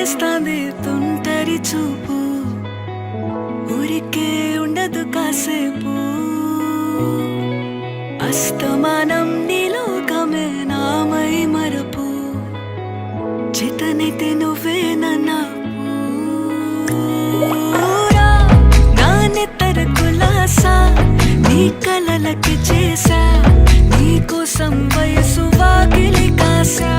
చేస్తాంది తుంటరి చూపు, ఊరికే ఉండదు కాసేపు. అస్తమానం నీలోకమే నామై మరపు, చేతనైతే నువ్వే నన్నా నా నెత్తర కులాసా, నీ కలలకి చేసా, నీ కోసం వయసు వాకిలి కాసా.